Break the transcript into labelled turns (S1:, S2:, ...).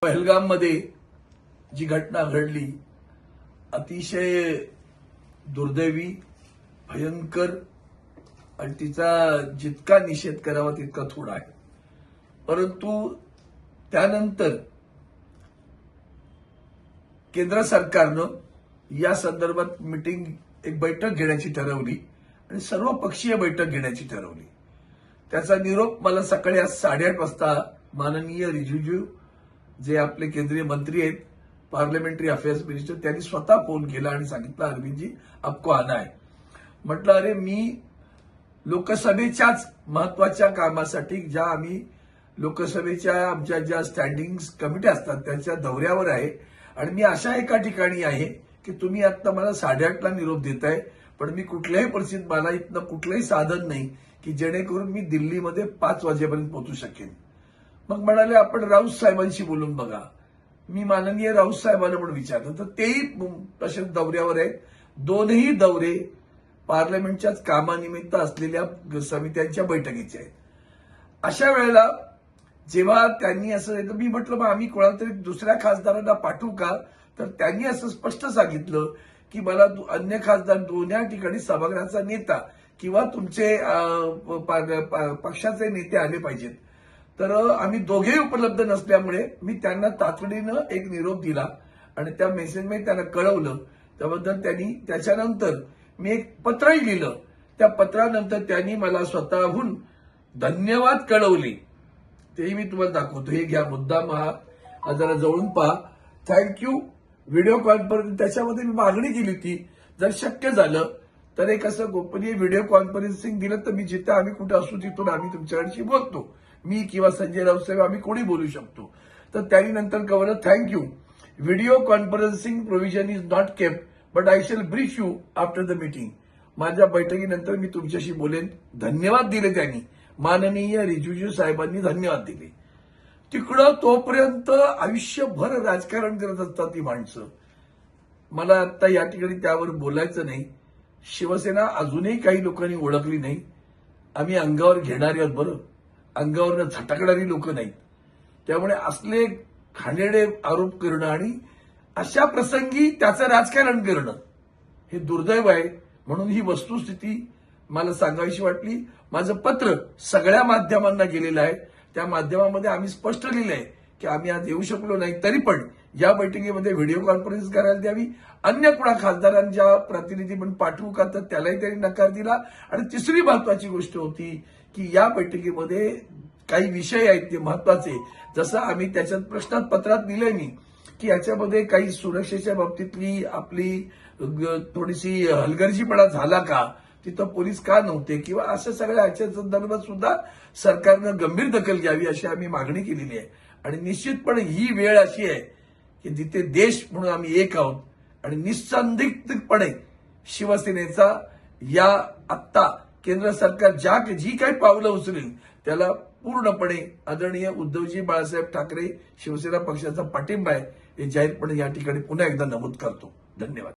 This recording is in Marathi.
S1: पहलगाममध्ये जी घटना घडली अतिशय दुर्दैवी, भयंकर आणि तिचा जितका निषेध करावा तितका थोडा आहे. परंतु त्यानंतर केंद्र सरकारनं या संदर्भात एक बैठक घेण्याची ठरवली आणि सर्व पक्षीय बैठक घेण्याची ठरवली. त्याचा निरोप मला सकाळी आज 8:30 वाजता माननीय रिजिजू जे आपले केंद्रीय मंत्री आहेत, पार्लमेंटरी अफेअर्स मिनिस्टर, त्यांनी स्वतः फोन केला आणि सांगितलं, अरविंदजी आपको आना है. म्हटलं अरे मी लोकसभेच्याच महत्वाच्या कामासाठी ज्या आम्ही लोकसभेच्या आमच्या ज्या स्टँडिंग कमिटी असतात त्यांच्या दौऱ्यावर आहे आणि मी अशा एका ठिकाणी आहे की तुम्ही आता मला 8:30ला निरोप देताय, पण मी कुठल्याही परिस्थितीत मला इथनं कुठलंही साधन नाही की जेणेकरून मी दिल्लीमध्ये 5 वाजेपर्यंत पोहोचू शकेन. मग म्हणाले आपण राऊत साहेबांशी बोलून बघा. मी माननीय राऊत साहेबांना पण विचारलं तर तेही तसेच दौऱ्यावर आहेत. दोनही दौरे पार्लमेंटच्याच कामानिमित्त असलेल्या समित्यांच्या बैठकीचे आहेत. अशा वेळेला जेव्हा त्यांनी असं मी म्हटलं मग आम्ही कोणाला तरी दुसऱ्या खासदारांना पाठवू का, तर त्यांनी असं स्पष्ट सांगितलं की मला अन्य खासदार दोन्ही ठिकाणी सभागृहाचा नेता किंवा तुमचे पक्षाचे नेते आले पाहिजेत. तर आम्ही दोघेही उपलब्ध नसल्यामुळे मी त्यांना तातडीनं एक निरोप दिला आणि त्या मेसेजमध्ये त्यांना कळवलं. त्याबद्दल त्यांनी त्याच्यानंतर मी एक पत्रही लिहिलं. त्या पत्रानंतर त्यांनी मला स्वतःहून धन्यवाद कळवले. तेही मी तुम्हाला दाखवतो. हे घ्या मुद्दाम हा जरा जवळून पहा. थँक्यू. व्हिडिओ कॉन्फरन्स त्याच्यामध्ये मी मागणी केली होती जर शक्य झालं तर एक असं गोपनीय व्हिडिओ कॉन्फरन्सिंग दिलं तर मी जिथे आम्ही कुठे असू तिथून आम्ही तुमच्याकडशी बोलतो. मी किंवा संजय राऊत साहेब आम्ही कोणी बोलू शकतो. तर त्यांनी नंतर कळवलं thank you. Video conferencing provision is not kept but I shall brief you after the meeting. माझ्या बैठकीनंतर मी तुमच्याशी बोलेन. धन्यवाद दिले त्यांनी. माननीय रिजिजू साहेबांनी धन्यवाद दिले. तिकडं तोपर्यंत आयुष्यभर राजकारण करत असतात ती माणसं. मला आता या ठिकाणी त्यावर बोलायचं नाही. शिवसेना अजूनही काही लोकांनी ओळखली नाही. आम्ही अंगावर घेणारे आहोत, बरं, अंगावरनं झटकणारी लोक नाहीत. त्यामुळे असले घाणेरडे आरोप करणं आणि अशा प्रसंगी त्याचं राजकारण करणं हे दुर्दैव आहे. म्हणून ही वस्तुस्थिती मला सांगावीशी वाटली. माझं पत्र सगळ्या माध्यमांना गेलेलं आहे. त्या माध्यमामध्ये आम्ही स्पष्ट लिहिलंय की आम्ही आज येऊ शकलो नाही, तरी पण या बैठकीमध्ये व्हिडिओ कॉन्फरन्स करायला द्यावी. अन्य कुणा खासदारांच्या प्रतिनिधी म्हणून पाठवू का, तर त्यालाही त्यांनी नकार दिला. आणि तिसरी महत्वाची गोष्ट होती की या बैठकीमध्ये काही विषय आहेत ते महत्वाचे, जसं आम्ही त्याच्यात प्रश्नात पत्रात दिलंय मी की याच्यामध्ये काही सुरक्षेच्या बाबतीतली आपली थोडीशी हलगर्जीपणा झाला का, तिथं पोलीस का नव्हते, किंवा अशा सगळ्या याच्या संदर्भात सुद्धा सरकारनं गंभीर दखल घ्यावी अशी आम्ही मागणी केलेली आहे. आणि निश्चितपणे ही वेळ अशी आहे की जिथे देश म्हणून आम्ही एक आहोत आणि निस्संदिग्धपणे शिवसेनेचा या आत्ता केंद्र सरकार जी काही पावलं उचलेल त्याला पूर्णपणे आदरणीय उद्धवजी बाळासाहेब ठाकरे शिवसेना पक्षाचा पाठिंबा आहे हे जाहीरपणे या ठिकाणी पुन्हा एकदा नमूद करतो. धन्यवाद.